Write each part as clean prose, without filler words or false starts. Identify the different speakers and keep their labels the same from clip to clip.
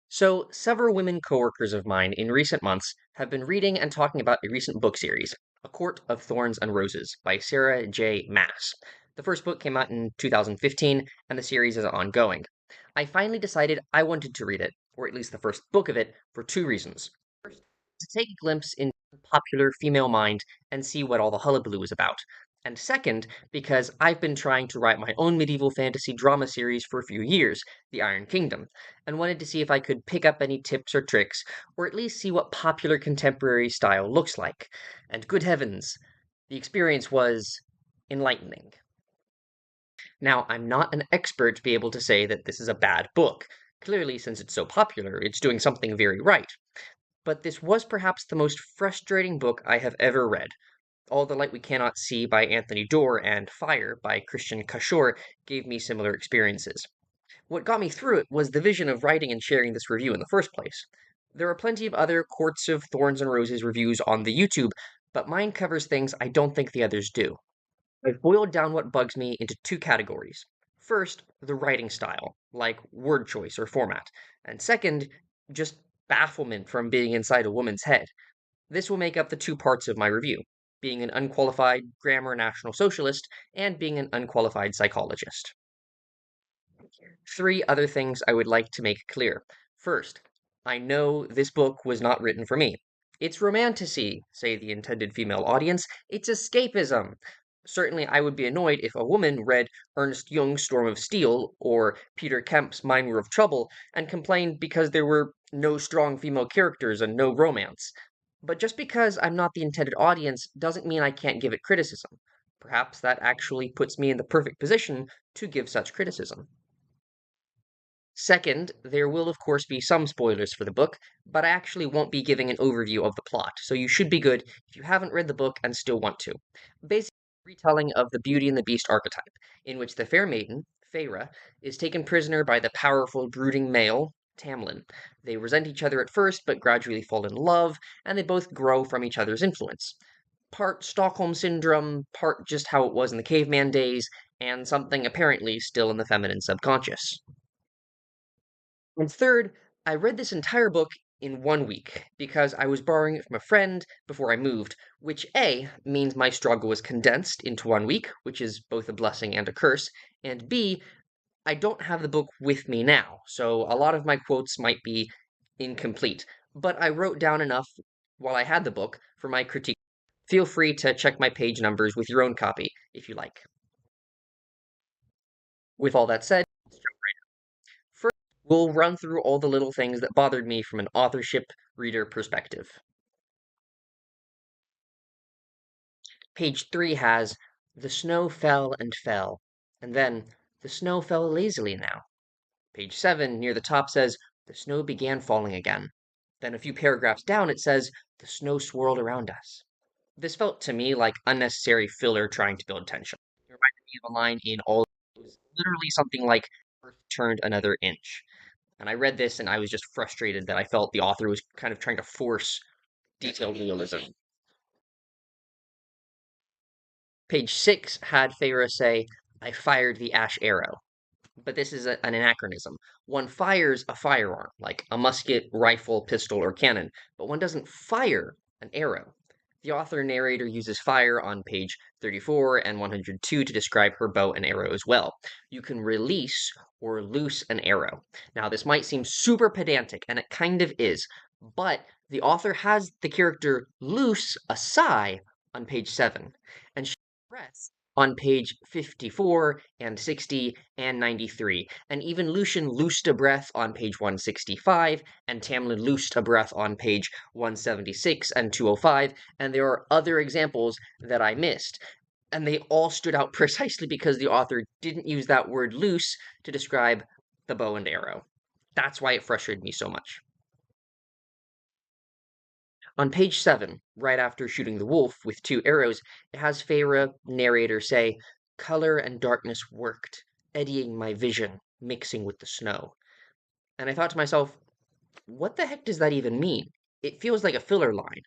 Speaker 1: So, several women coworkers of mine in recent months have been reading and talking about a recent book series, A Court of Thorns and Roses by Sarah J. Maas. The first book came out in 2015, and the series is ongoing. I finally decided I wanted to read it, or at least the first book of it, for two reasons. First, to take a glimpse into the popular female mind and see what all the hullabaloo is about. And second, because I've been trying to write my own medieval fantasy drama series for a few years, The Iron Kingdom, and wanted to see if I could pick up any tips or tricks, or at least see what popular contemporary style looks like. And good heavens, the experience was enlightening. Now, I'm not an expert to be able to say that this is a bad book. Clearly, since it's so popular, it's doing something very right. But this was perhaps the most frustrating book I have ever read. All the Light We Cannot See by Anthony Doerr and Fire by Christian Cashore gave me similar experiences. What got me through it was the vision of writing and sharing this review in the first place. There are plenty of other Courts of Thorns and Roses reviews on the YouTube, but mine covers things I don't think the others do. I've boiled down what bugs me into two categories. First, the writing style, like word choice or format, and second, just bafflement from being inside a woman's head. This will make up the two parts of my review, being an unqualified grammar National Socialist and being an unqualified psychologist. Three other things I would like to make clear. First, I know this book was not written for me. It's romantasy, say the intended female audience. It's escapism. Certainly, I would be annoyed if a woman read Ernest Jung's Storm of Steel or Peter Kemp's Mine Were of Trouble and complained because there were no strong female characters and no romance. But just because I'm not the intended audience doesn't mean I can't give it criticism. Perhaps that actually puts me in the perfect position to give such criticism. Second, there will of course be some spoilers for the book, but I actually won't be giving an overview of the plot, so you should be good if you haven't read the book and still want to. Basically, a retelling of the Beauty and the Beast archetype, in which the fair maiden, Feyre, is taken prisoner by the powerful, brooding male, Tamlin. They resent each other at first, but gradually fall in love, and they both grow from each other's influence. Part Stockholm Syndrome, part just how it was in the caveman days, and something apparently still in the feminine subconscious. And third, I read this entire book in 1 week because I was borrowing it from a friend before I moved, which A means my struggle was condensed into 1 week, which is both a blessing and a curse, and B, I don't have the book with me now, so a lot of my quotes might be incomplete, but I wrote down enough while I had the book for my critique. Feel free to check my page numbers with your own copy if you like. With all that said, first, we'll run through all the little things that bothered me from an authorship reader perspective. Page 3 has "The snow fell and fell," and then "The snow fell lazily now." Page 7 near the top says "The snow began falling again." Then a few paragraphs down it says "The snow swirled around us." This felt to me like unnecessary filler trying to build tension. It reminded me of a line in all it was literally something like "Earth turned another inch." And I read this and I was just frustrated that I felt the author was kind of trying to force detailed realism. Page 6 had Feyre say, "I fired the ash arrow." But this is an anachronism. One fires a firearm, like a musket, rifle, pistol, or cannon, but one doesn't fire an arrow. The author narrator uses fire on page 34 and 102 to describe her bow and arrow as well. You can release or loose an arrow. Now, this might seem super pedantic, and it kind of is, but the author has the character loose a sigh on page 7, and she breaths on page 54 and 60 and 93. And even Lucian loosed a breath on page 165, and Tamlin loosed a breath on page 176 and 205. And there are other examples that I missed. And they all stood out precisely because the author didn't use that word loose to describe the bow and arrow. That's why it frustrated me so much. On page 7, right after shooting the wolf with two arrows, it has Feyre, narrator, say, "Color and darkness worked, eddying my vision, mixing with the snow." And I thought to myself, what the heck does that even mean? It feels like a filler line.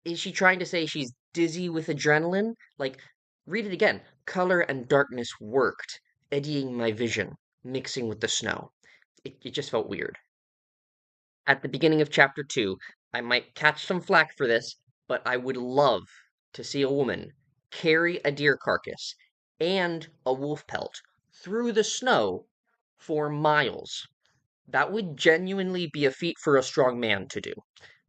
Speaker 1: Is she trying to say she's dizzy with adrenaline? Like, read it again. "Color and darkness worked, eddying my vision, mixing with the snow." It just felt weird. At the beginning of chapter 2, I might catch some flack for this, but I would love to see a woman carry a deer carcass and a wolf pelt through the snow for miles. That would genuinely be a feat for a strong man to do,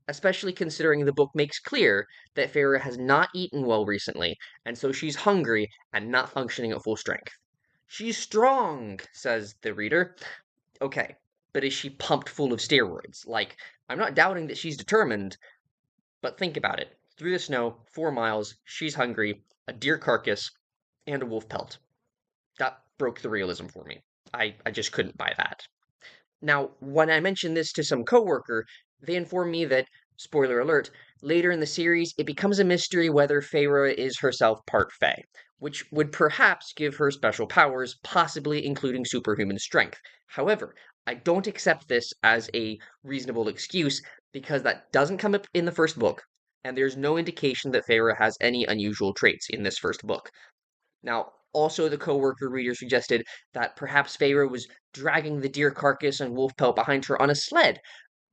Speaker 1: especially considering the book makes clear that Feyre has not eaten well recently, and so she's hungry and not functioning at full strength. She's strong, says the reader. Okay, but is she pumped full of steroids? Like, I'm not doubting that she's determined, but think about it. Through the snow, 4 miles, she's hungry, a deer carcass, and a wolf pelt. That broke the realism for me. I just couldn't buy that. Now, when I mentioned this to some coworker, they informed me that, spoiler alert, later in the series, it becomes a mystery whether Feyre is herself part Fae, which would perhaps give her special powers, possibly including superhuman strength. However, I don't accept this as a reasonable excuse because that doesn't come up in the first book, and there's no indication that Feyre has any unusual traits in this first book. Now, also, the coworker reader suggested that perhaps Feyre was dragging the deer carcass and wolf pelt behind her on a sled,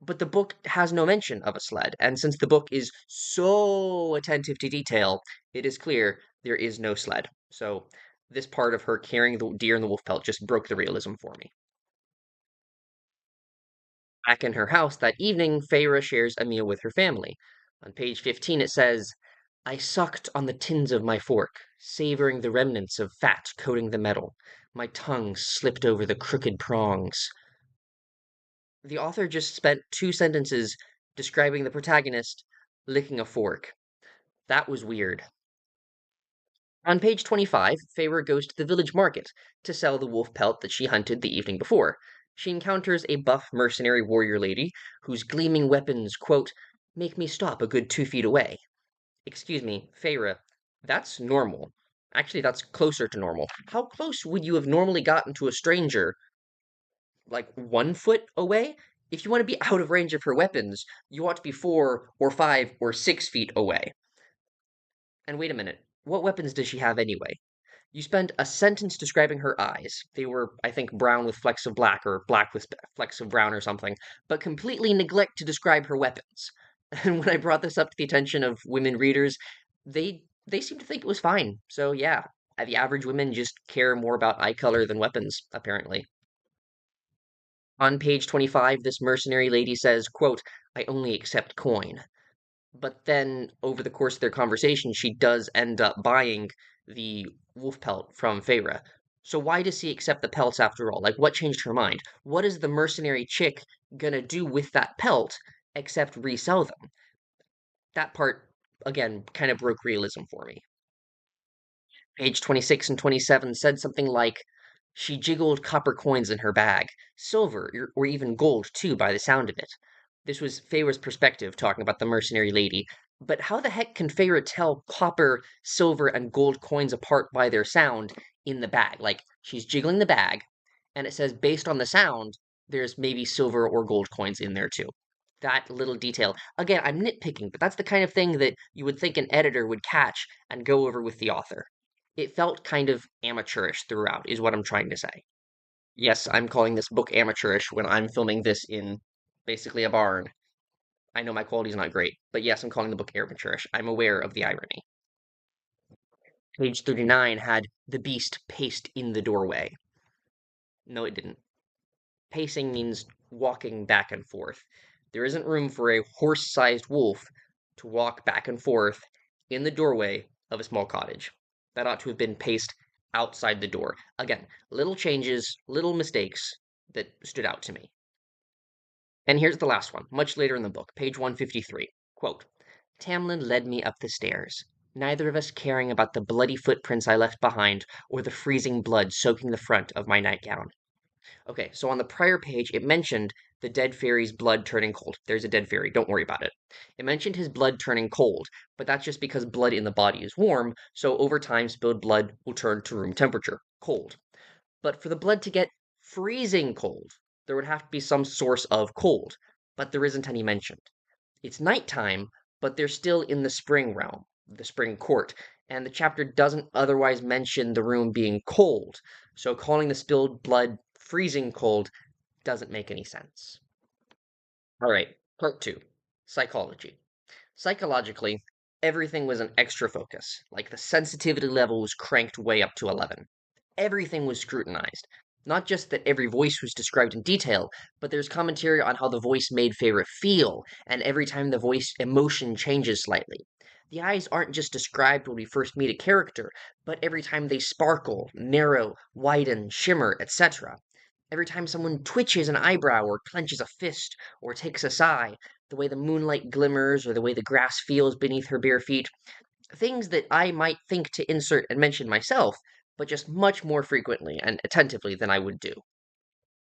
Speaker 1: but the book has no mention of a sled, and since the book is so attentive to detail, it is clear there is no sled. So, this part of her carrying the deer and the wolf pelt just broke the realism for me. Back in her house that evening, Feyre shares a meal with her family. On page 15, it says, I sucked on the tins of my fork, savoring the remnants of fat coating the metal. My tongue slipped over the crooked prongs. The author just spent 2 sentences describing the protagonist licking a fork. That was weird. On page 25, Feyre goes to the village market to sell the wolf pelt that she hunted the evening before. She encounters a buff mercenary warrior lady whose gleaming weapons, quote, make me stop a good 2 feet away. Excuse me, Feyre, that's normal. Actually, that's closer to normal. How close would you have normally gotten to a stranger? Like 1 foot away? If you want to be out of range of her weapons, you ought to be 4 or 5 or 6 feet away. And wait a minute, what weapons does she have anyway? You spend a sentence describing her eyes. They were, I think, brown with flecks of black or black with flecks of brown or something, but completely neglect to describe her weapons. And when I brought this up to the attention of women readers, they seem to think it was fine. So yeah, the average women just care more about eye color than weapons, apparently. On page 25, this mercenary lady says, quote, I only accept coin. But then, over the course of their conversation, she does end up buying the wolf pelt from Feyre. So why does she accept the pelts after all? Like, what changed her mind? What is the mercenary chick gonna do with that pelt except resell them? That part, again, kind of broke realism for me. Page 26 and 27 said something like, she jiggled copper coins in her bag, silver, or even gold too, by the sound of it. This was Feyre's perspective, talking about the mercenary lady. But how the heck can Feyre tell copper, silver, and gold coins apart by their sound in the bag? Like, she's jiggling the bag, and it says, based on the sound, there's maybe silver or gold coins in there too. That little detail. Again, I'm nitpicking, but that's the kind of thing that you would think an editor would catch and go over with the author. It felt kind of amateurish throughout, is what I'm trying to say. Yes, I'm calling this book amateurish when I'm filming this in basically a barn. I know my quality's not great, but yes, I'm calling the book amateurish. I'm aware of the irony. Page 39 had the beast paced in the doorway. No, it didn't. Pacing means walking back and forth. There isn't room for a horse-sized wolf to walk back and forth in the doorway of a small cottage. That ought to have been paced outside the door. Again, little changes, little mistakes that stood out to me. And here's the last one, much later in the book, page 153. Quote, Tamlin led me up the stairs, neither of us caring about the bloody footprints I left behind or the freezing blood soaking the front of my nightgown. Okay, so on the prior page, it mentioned the dead fairy's blood turning cold. There's a dead fairy, don't worry about it. It mentioned his blood turning cold, but that's just because blood in the body is warm, so over time, spilled blood will turn to room temperature, cold. But for the blood to get freezing cold, there would have to be some source of cold, but there isn't any mentioned. It's nighttime, but they're still in the spring realm, the spring court, and the chapter doesn't otherwise mention the room being cold, so calling the spilled blood freezing cold doesn't make any sense. All right, part two, psychology. Psychologically, everything was an extra focus, like the sensitivity level was cranked way up to 11. Everything was scrutinized. Not just that every voice was described in detail, but there's commentary on how the voice made Feyre feel, and every time the voice emotion changes slightly. The eyes aren't just described when we first meet a character, but every time they sparkle, narrow, widen, shimmer, etc. Every time someone twitches an eyebrow or clenches a fist or takes a sigh, the way the moonlight glimmers or the way the grass feels beneath her bare feet, things that I might think to insert and mention myself, but just much more frequently and attentively than I would do.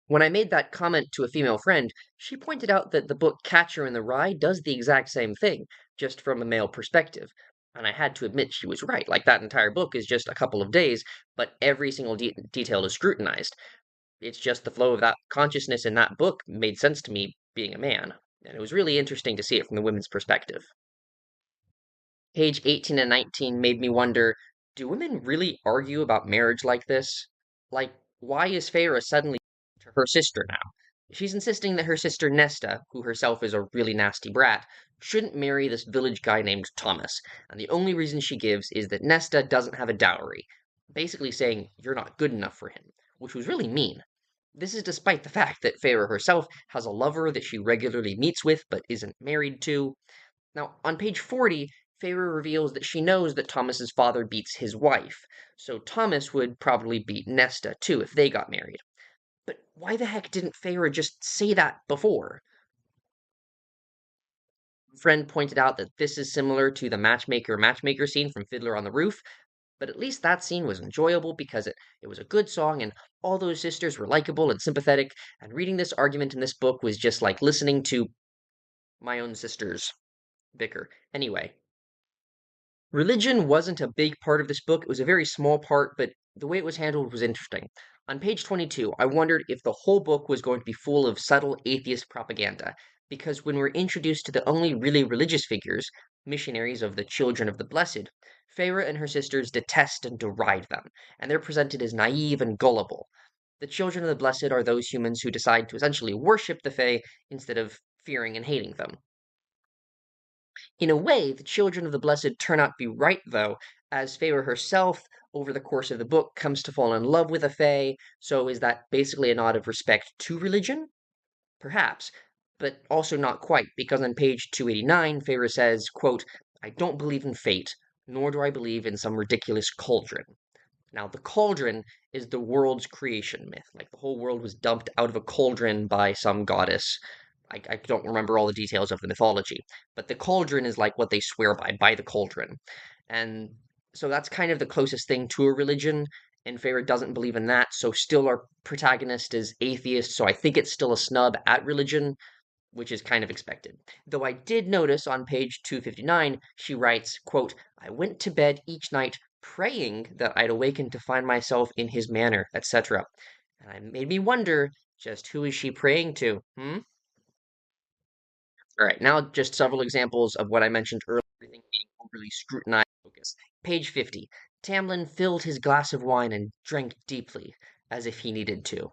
Speaker 1: When I made that comment to a female friend, she pointed out that the book Catcher in the Rye does the exact same thing, just from a male perspective. And I had to admit she was right. Like, that entire book is just a couple of days, but every single detail is scrutinized. It's just the flow of that consciousness in that book made sense to me being a man. And it was really interesting to see it from the women's perspective. Page 18 and 19 made me wonder, do women really argue about marriage like this? Like, why is Feyre suddenly to her sister now? She's insisting that her sister Nesta, who herself is a really nasty brat, shouldn't marry this village guy named Thomas, and the only reason she gives is that Nesta doesn't have a dowry, basically saying you're not good enough for him, which was really mean. This is despite the fact that Feyre herself has a lover that she regularly meets with but isn't married to. Now, on page 40, Feyre reveals that she knows that Thomas's father beats his wife, so Thomas would probably beat Nesta too if they got married. But why the heck didn't Feyre just say that before? A friend pointed out that this is similar to the matchmaker scene from Fiddler on the Roof, but at least that scene was enjoyable because it was a good song and all those sisters were likable and sympathetic, and reading this argument in this book was just like listening to my own sisters bicker. Anyway, religion wasn't a big part of this book. It was a very small part, but the way it was handled was interesting. On page 22, I wondered if the whole book was going to be full of subtle atheist propaganda, because when we're introduced to the only really religious figures, missionaries of the Children of the Blessed, Feyre and her sisters detest and deride them, and they're presented as naive and gullible. The Children of the Blessed are those humans who decide to essentially worship the Fae instead of fearing and hating them. In a way, the children of the blessed turn out to be right, though, as Feyre herself, over the course of the book, comes to fall in love with a Fae, so is that basically a nod of respect to religion? Perhaps, but also not quite, because on page 289, Feyre says, quote, I don't believe in fate, nor do I believe in some ridiculous cauldron. Now, the cauldron is the world's creation myth. Like, the whole world was dumped out of a cauldron by some goddess. I don't remember all the details of the mythology, but the cauldron is like what they swear by the cauldron. And so that's kind of the closest thing to a religion, and Feyre doesn't believe in that, so still our protagonist is atheist, so I think it's still a snub at religion, which is kind of expected. Though I did notice on page 259, she writes, quote, I went to bed each night praying that I'd awaken to find myself in his manner, etc. And it made me wonder, just who is she praying to? All right, now just several examples of what I mentioned earlier, everything being overly scrutinized focus. Page 50. Tamlin filled his glass of wine and drank deeply, as if he needed to.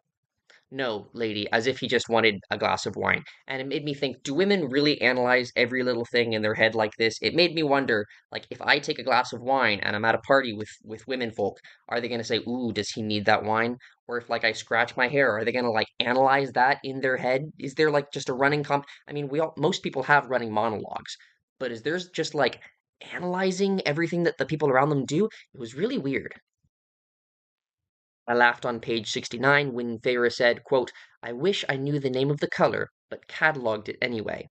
Speaker 1: No, lady, as if he just wanted a glass of wine. And it made me think, do women really analyze every little thing in their head like this? It made me wonder, like, if I take a glass of wine and I'm at a party with women folk, are they going to say, ooh, does he need that wine? Or if, like, I scratch my hair, are they going to, like, analyze that in their head? Is there, like, just a running I mean, most people have running monologues, but is there's just, like, analyzing everything that the people around them do? It was really weird. I laughed on page 69 when Feyre said, quote, I wish I knew the name of the color, but cataloged it anyway.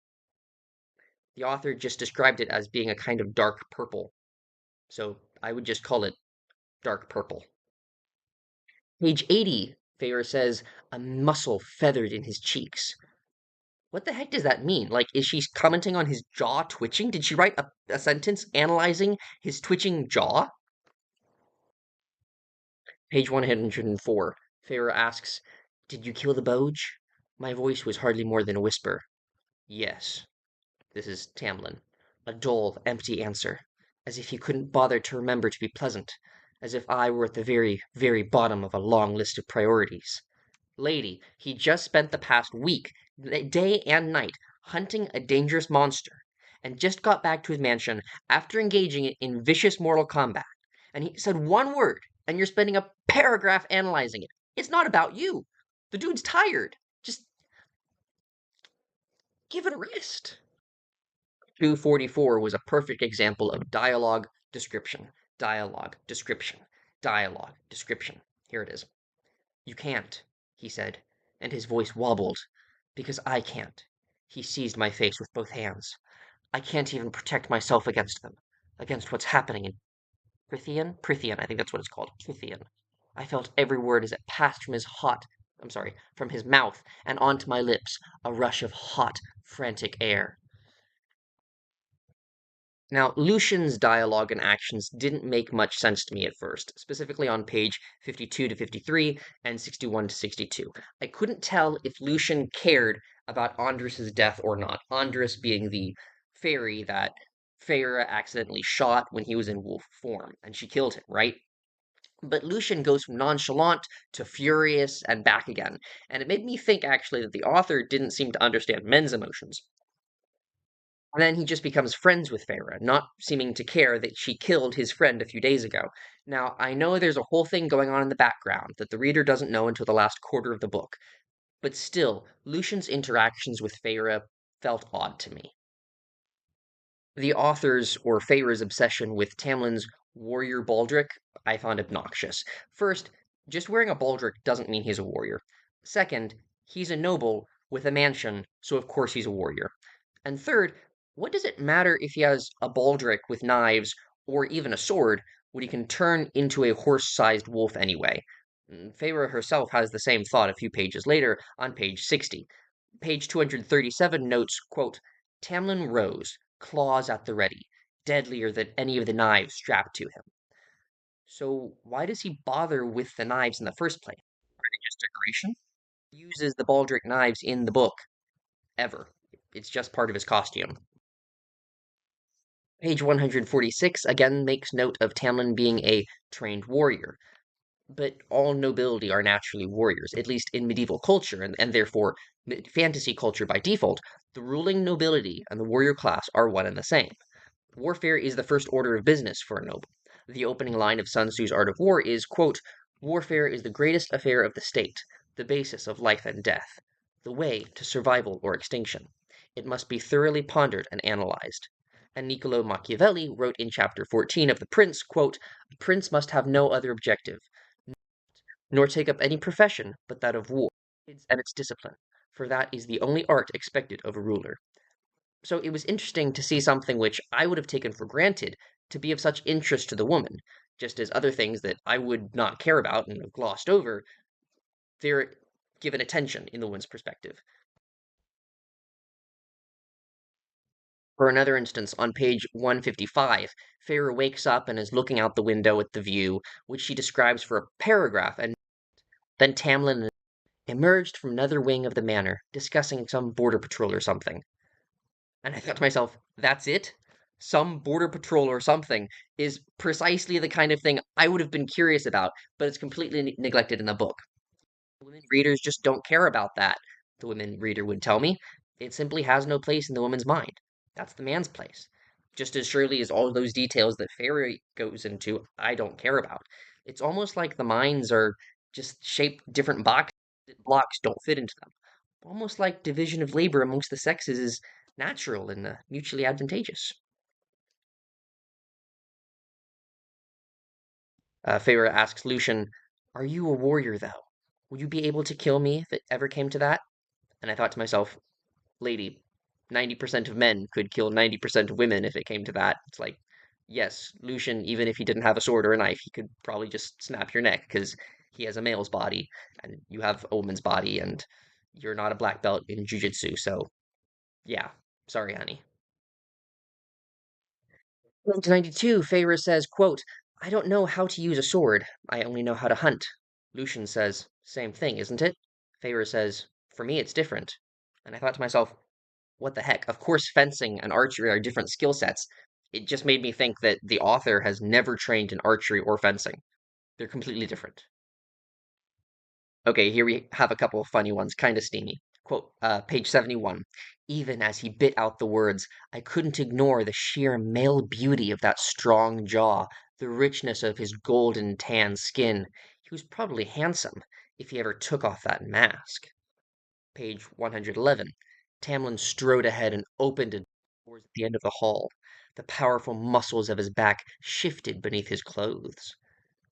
Speaker 1: The author just described it as being a kind of dark purple, so I would just call it dark purple. Page 80, Feyre says, a muscle feathered in his cheeks. What the heck does that mean? Like, is she commenting on his jaw twitching? Did she write a sentence analyzing his twitching jaw? Page 104, Feyre asks, Did you kill the Boge? My voice was hardly more than a whisper. Yes. This is Tamlin. A dull, empty answer, as if he couldn't bother to remember to be pleasant, as if I were at the very, very bottom of a long list of priorities. Lady, he just spent the past week, day and night, hunting a dangerous monster, and just got back to his mansion after engaging it in vicious mortal combat. And he said one word, and you're spending a paragraph analyzing it. It's not about you. The dude's tired. Just give it a rest. 244 was a perfect example of dialogue, description, dialogue, description, dialogue, description. Here it is. You can't, he said, and his voice wobbled. Because I can't. He seized my face with both hands. I can't even protect myself against them, against what's happening in Prithian, I think that's what it's called, Prithian. I felt every word as it passed from his mouth and onto my lips, a rush of hot, frantic air. Now, Lucian's dialogue and actions didn't make much sense to me at first, specifically on page 52 to 53 and 61 to 62. I couldn't tell if Lucian cared about Andrus's death or not, Andrus being the fairy that Feyre accidentally shot when he was in wolf form, and she killed him, right? But Lucian goes from nonchalant to furious and back again, and it made me think actually that the author didn't seem to understand men's emotions. And then he just becomes friends with Feyre, not seeming to care that she killed his friend a few days ago. Now, I know there's a whole thing going on in the background that the reader doesn't know until the last quarter of the book, but still, Lucian's interactions with Feyre felt odd to me. The author's or Feyre's obsession with Tamlin's warrior baldric I found obnoxious. First, just wearing a baldric doesn't mean he's a warrior. Second, he's a noble with a mansion, so of course he's a warrior. And third, what does it matter if he has a baldric with knives or even a sword when he can turn into a horse-sized wolf anyway? Feyre herself has the same thought a few pages later on page 60. Page 237 notes, quote, Tamlin rose, claws at the ready, deadlier than any of the knives strapped to him. So why does he bother with the knives in the first place? Are they just decoration? He uses the baldric knives in the book, ever. It's just part of his costume. Page 146 again makes note of Tamlin being a trained warrior. But all nobility are naturally warriors, at least in medieval culture, and therefore fantasy culture by default. The ruling nobility and the warrior class are one and the same. Warfare is the first order of business for a noble. The opening line of Sun Tzu's Art of War is, quote, Warfare is the greatest affair of the state, the basis of life and death, the way to survival or extinction. It must be thoroughly pondered and analyzed. And Niccolo Machiavelli wrote in chapter 14 of The Prince, quote, A prince must have no other objective, nor take up any profession but that of war and its discipline, for that is the only art expected of a ruler. So it was interesting to see something which I would have taken for granted to be of such interest to the woman, just as other things that I would not care about and have glossed over, they're given attention in the woman's perspective. For another instance, on page 155, Feyre wakes up and is looking out the window at the view, which she describes for a paragraph, and then Tamlin emerged from another wing of the manor, discussing some border patrol or something. And I thought to myself, that's it? Some border patrol or something is precisely the kind of thing I would have been curious about, but it's completely neglected in the book. Women readers just don't care about that, the women reader would tell me. It simply has no place in the woman's mind. That's the man's place. Just as surely as all those details that Fairy goes into, I don't care about. It's almost like the minds are just shaped different boxes that blocks don't fit into them. Almost like division of labor amongst the sexes is natural and mutually advantageous. Feyre asks Lucian, Are you a warrior, though? Would you be able to kill me if it ever came to that? And I thought to myself, Lady, 90% of men could kill 90% of women if it came to that. It's like, yes, Lucian, even if he didn't have a sword or a knife, he could probably just snap your neck because he has a male's body and you have a woman's body and you're not a black belt in jujitsu. So, yeah, sorry, honey. 92, Feyre says, quote, I don't know how to use a sword. I only know how to hunt. Lucian says, same thing, isn't it? Feyre says, for me it's different. And I thought to myself, what the heck? Of course, fencing and archery are different skill sets. It just made me think that the author has never trained in archery or fencing. They're completely different. Okay, here we have a couple of funny ones, kind of steamy. Quote, page 71. Even as he bit out the words, I couldn't ignore the sheer male beauty of that strong jaw, the richness of his golden tan skin. He was probably handsome if he ever took off that mask. Page 111. Tamlin strode ahead and opened a door at the end of the hall. The powerful muscles of his back shifted beneath his clothes.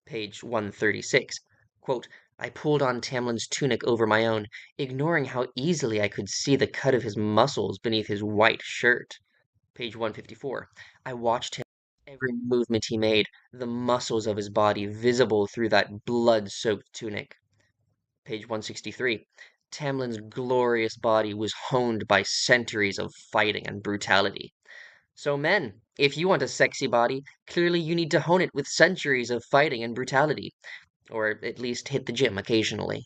Speaker 1: Page 136. Quote, I pulled on Tamlin's tunic over my own, ignoring how easily I could see the cut of his muscles beneath his white shirt. Page 154. I watched him, every movement he made, the muscles of his body visible through that blood-soaked tunic. Page 163. Tamlin's glorious body was honed by centuries of fighting and brutality. So, men, if you want a sexy body, clearly you need to hone it with centuries of fighting and brutality, or at least hit the gym occasionally.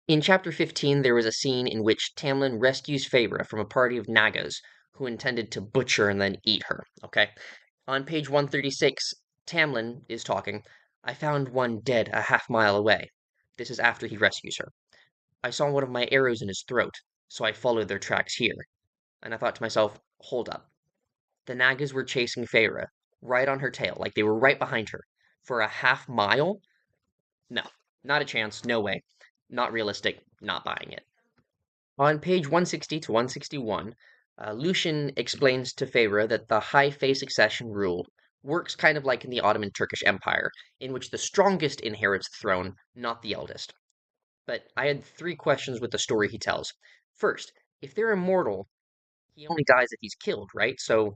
Speaker 1: In chapter 15, there was a scene in which Tamlin rescues Feyre from a party of Nagas who intended to butcher and then eat her. Okay? On page 136, Tamlin is talking. I found one dead a half-mile away. This is after he rescues her. I saw one of my arrows in his throat, so I followed their tracks here. And I thought to myself, hold up. The Nagas were chasing Feyre, right on her tail, like they were right behind her, for a half-mile? No, not a chance, no way. Not realistic, not buying it. On page 160 to 161, Lucian explains to Feyre that the high Fae succession rule works kind of like in the Ottoman Turkish Empire, in which the strongest inherits the throne, not the eldest. But I had three questions with the story he tells. First, if they're immortal, he only dies if he's killed, right? So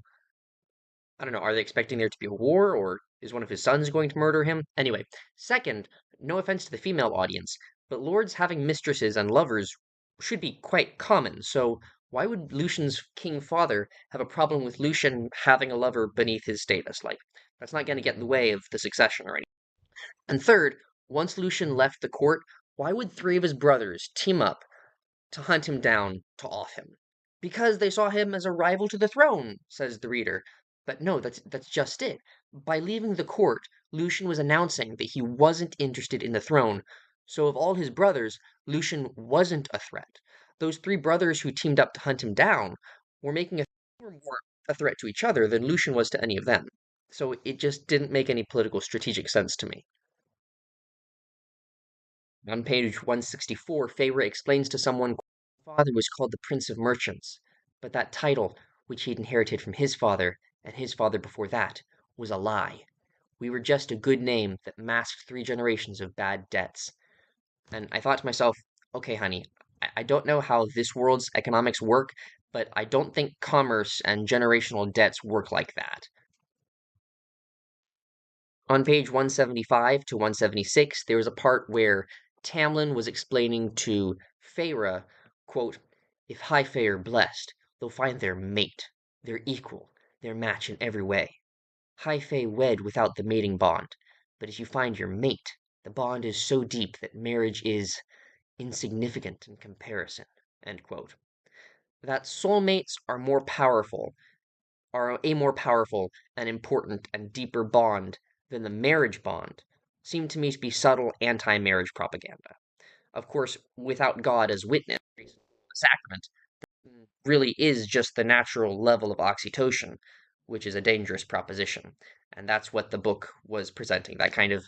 Speaker 1: I don't know, are they expecting there to be a war, or is one of his sons going to murder him? Anyway, second, no offense to the female audience, but lords having mistresses and lovers should be quite common, so why would Lucian's king father have a problem with Lucian having a lover beneath his status? Like, that's not going to get in the way of the succession or anything. And third, once Lucian left the court, why would three of his brothers team up to hunt him down, to off him? Because they saw him as a rival to the throne, says the reader. But no, that's just it. By leaving the court, Lucian was announcing that he wasn't interested in the throne. So of all his brothers, Lucian wasn't a threat. Those three brothers who teamed up to hunt him down were more a threat to each other than Lucian was to any of them. So it just didn't make any political strategic sense to me. On page 164, Feyre explains to someone, father was called the Prince of Merchants, but that title, which he'd inherited from his father, and his father before that, was a lie. We were just a good name that masked 3 generations of bad debts. And I thought to myself, okay, honey, I don't know how this world's economics work, but I don't think commerce and generational debts work like that. On page 175 to 176, there was a part where Tamlin was explaining to Feyre, quote, if High Fae are blessed, they'll find their mate, their equal, their match in every way. High Fae wed without the mating bond, but if you find your mate, the bond is so deep that marriage is insignificant in comparison, end quote. That soulmates are a more powerful and important and deeper bond than the marriage bond seemed to me to be subtle anti-marriage propaganda. Of course, without God as witness, the sacrament really is just the natural level of oxytocin, which is a dangerous proposition. And that's what the book was presenting, that kind of,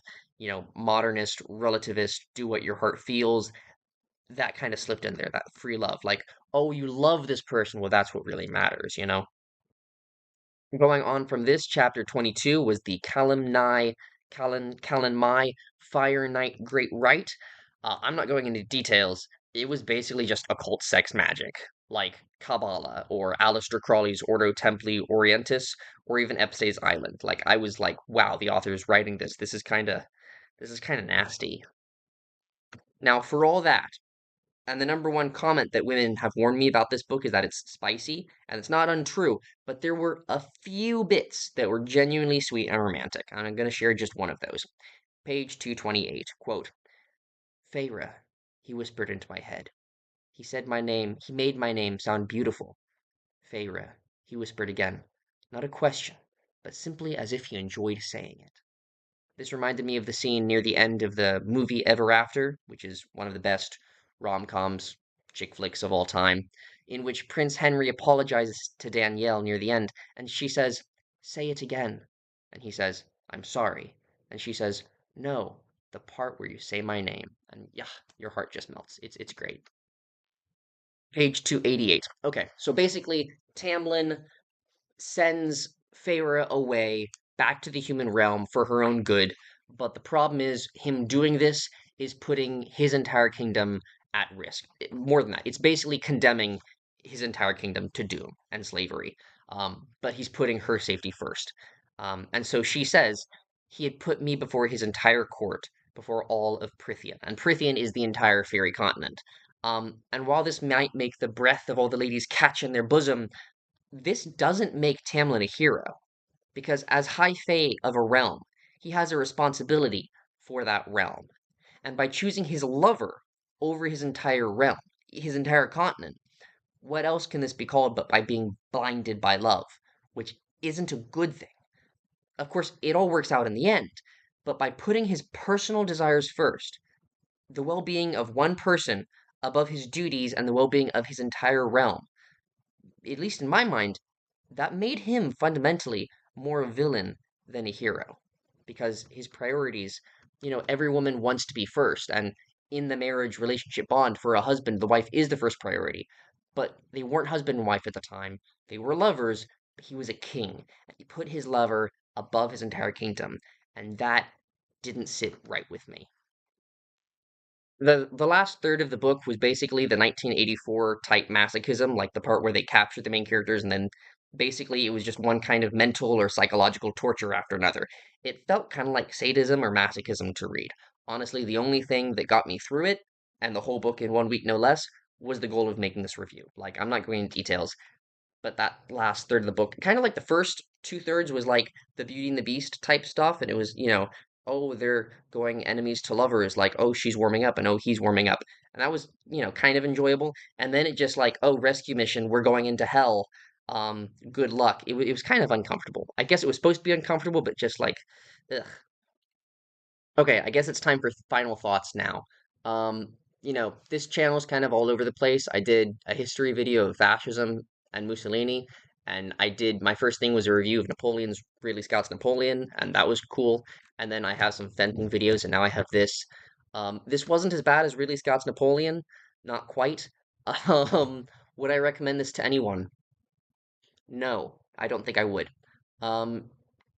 Speaker 1: modernist, relativist, do what your heart feels, that kind of slipped in there, that free love. Like, oh, you love this person, well, that's what really matters. Going on from this, chapter 22 was the Kalan Fire Night Great Rite. I'm not going into details. It was basically just occult sex magic, like Kabbalah or Aleister Crowley's Ordo Templi Orientis, or even Epstein's Island. Like I was like, wow, the author's writing this. This is kind of nasty. Now, for all that, and the number one comment that women have warned me about this book is that it's spicy, and it's not untrue, but there were a few bits that were genuinely sweet and romantic, and I'm going to share just one of those. Page 228, quote, Feyre, he whispered into my head. He said my name, he made my name sound beautiful. Feyre, he whispered again, not a question, but simply as if he enjoyed saying it. This reminded me of the scene near the end of the movie Ever After, which is one of the best rom-coms, chick flicks of all time, in which Prince Henry apologizes to Danielle near the end, and she says, "Say it again." And he says, "I'm sorry." And she says, "No, the part where you say my name." And yeah, your heart just melts. It's great. Page 288. Okay, so basically, Tamlin sends Feyre away back to the human realm for her own good. But the problem is, him doing this is putting his entire kingdom at risk. More than that, it's basically condemning his entire kingdom to doom and slavery. But he's putting her safety first. And so she says he had put me before his entire court, before all of Prithian. And Prithian is the entire fairy continent. And while this might make the breath of all the ladies catch in their bosom, this doesn't make Tamlin a hero, because as High Fae of a realm, he has a responsibility for that realm. And by choosing his lover over his entire realm, his entire continent, what else can this be called but by being blinded by love, which isn't a good thing. Of course, it all works out in the end, but by putting his personal desires first, the well being of one person above his duties and the well being of his entire realm, at least in my mind, that made him fundamentally more a villain than a hero because his priorities, every woman wants to be first. And in the marriage relationship bond for a husband, the wife is the first priority. But they weren't husband and wife at the time, they were lovers, but he was a king. And he put his lover above his entire kingdom. And that didn't sit right with me. The last third of the book was basically the 1984 type masochism, like the part where they captured the main characters, and then basically it was just one kind of mental or psychological torture after another. It felt kind of like sadism or masochism to read. Honestly, the only thing that got me through it, and the whole book in 1 week no less, was the goal of making this review. Like, I'm not going into details, but that last third of the book, kind of like the first two-thirds was like the Beauty and the Beast type stuff, and it was, oh, they're going enemies to lovers, like, oh, she's warming up, and oh, he's warming up. And that was, kind of enjoyable. And then it just like, oh, rescue mission, we're going into hell. Good luck. It was kind of uncomfortable. I guess it was supposed to be uncomfortable, but just like, ugh. Okay, I guess it's time for final thoughts now. This channel is kind of all over the place. I did a history video of fascism and Mussolini, and I did my first thing was a review of Napoleon's Really Scout's Napoleon, and that was cool. And then I have some fencing videos, and now I have this. This wasn't as bad as Really Scout's Napoleon, not quite. Um, would I recommend this to anyone? No, I don't think I would. Um,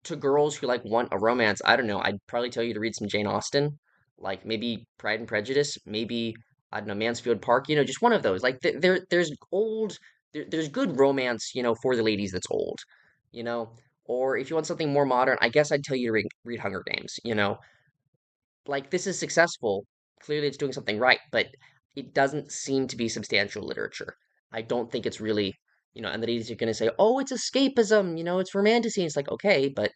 Speaker 1: to girls who like want a romance, I don't know. I'd probably tell you to read some Jane Austen, like maybe Pride and Prejudice, maybe I don't know Mansfield Park. Just one of those. Like there's there's good romance, for the ladies that's old, you know. Or if you want something more modern, I guess I'd tell you to read Hunger Games. Like this is successful. Clearly, it's doing something right, but it doesn't seem to be substantial literature. I don't think it's really, and the ladies are going to say, oh, it's escapism, it's romantasy. It's like, okay, but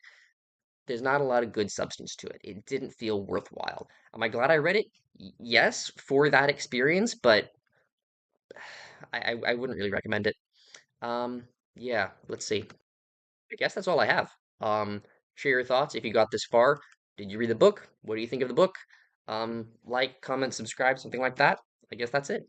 Speaker 1: there's not a lot of good substance to it. It didn't feel worthwhile. Am I glad I read it? Yes, for that experience, but I wouldn't really recommend it. Yeah, let's see. I guess that's all I have. Share your thoughts if you got this far. Did you read the book? What do you think of the book? Like, comment, subscribe, something like that. I guess that's it.